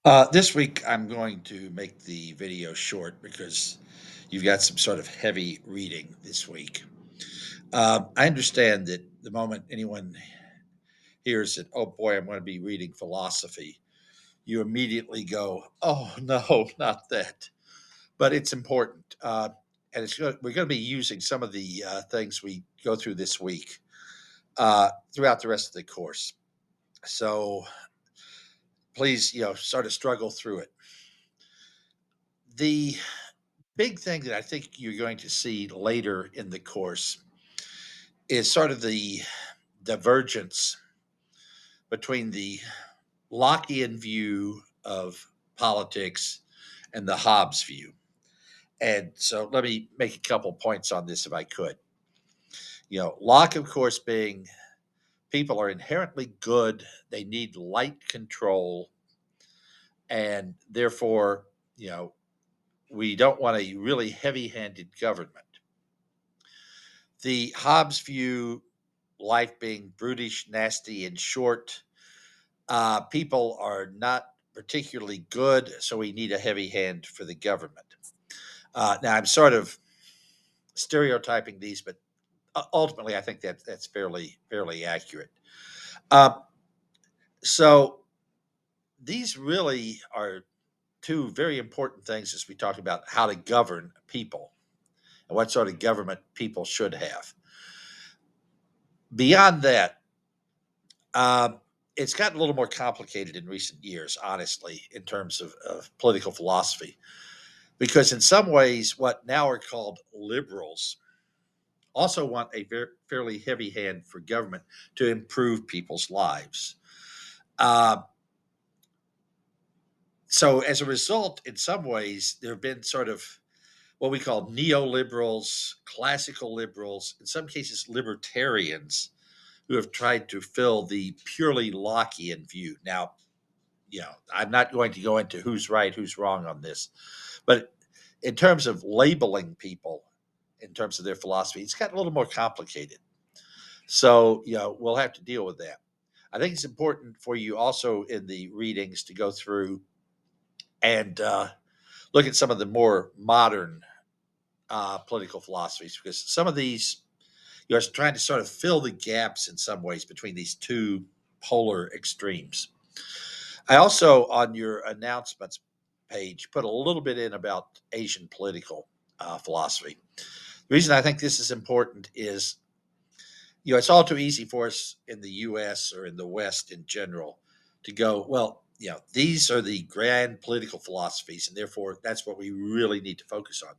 This week, I'm going to make the video short because you've got some sort of heavy reading this week. I understand that the moment anyone hears that, oh boy, I'm going to be reading philosophy, you immediately go, oh no, not that. But it's important. And we're going to be using some of the things we go through this week throughout the rest of the course. So please, sort of struggle through it. The big thing that I think you're going to see later in the course is sort of the divergence between the Lockean view of politics and the Hobbes view. And so let me make a couple points on this if I could. Locke, of course, being people are inherently good, they need light control, and therefore, you know, we don't want a really heavy handed government. The Hobbes view, life being brutish, nasty, and short. People are not particularly good, so we need a heavy hand for the government. Now, I'm sort of stereotyping these, but ultimately, I think that's fairly accurate. Uh, so these really are two very important things as we talk about how to govern people and what sort of government people should have. Beyond that, Um, it's gotten a little more complicated in recent years, honestly, in terms of political philosophy, because in some ways, what now are called liberals also want a fairly heavy hand for government to improve people's lives. Uh, so, as a result, in some ways, there have been sort of what we call neoliberals, classical liberals, in some cases, libertarians who have tried to fill the purely Lockean view. Now, I'm not going to go into who's right, who's wrong on this, but in terms of labeling people, in terms of their philosophy, it's gotten a little more complicated. So, we'll have to deal with that. I think it's important for you also in the readings to go through and look at some of the more modern political philosophies because some of these, you're trying to sort of fill the gaps in some ways between these two polar extremes. I also, on your announcements page, put a little bit in about Asian political philosophy. The reason I think this is important is, it's all too easy for us in the US or in the West in general to go, well, these are the grand political philosophies, and therefore that's what we really need to focus on.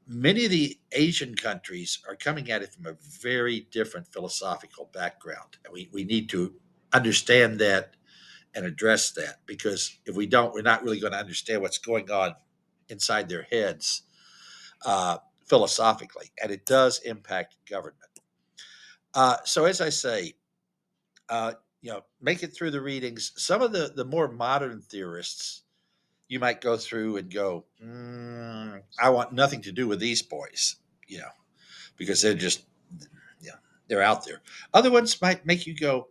Many of the Asian countries are coming at it from a very different philosophical background. And we need to understand that and address that because if we don't, we're not really going to understand what's going on inside their heads philosophically, and it does impact government. So, as I say, uh, make it through the readings. Some of the more modern theorists, you might go through and go, I want nothing to do with these boys, you know, because they're just, yeah, they're out there. Other ones might make you go,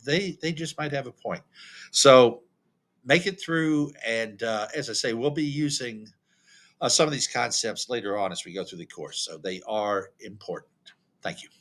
they just might have a point. So make it through. And as I say, we'll be using some of these concepts later on as we go through the course. So they are important. Thank you.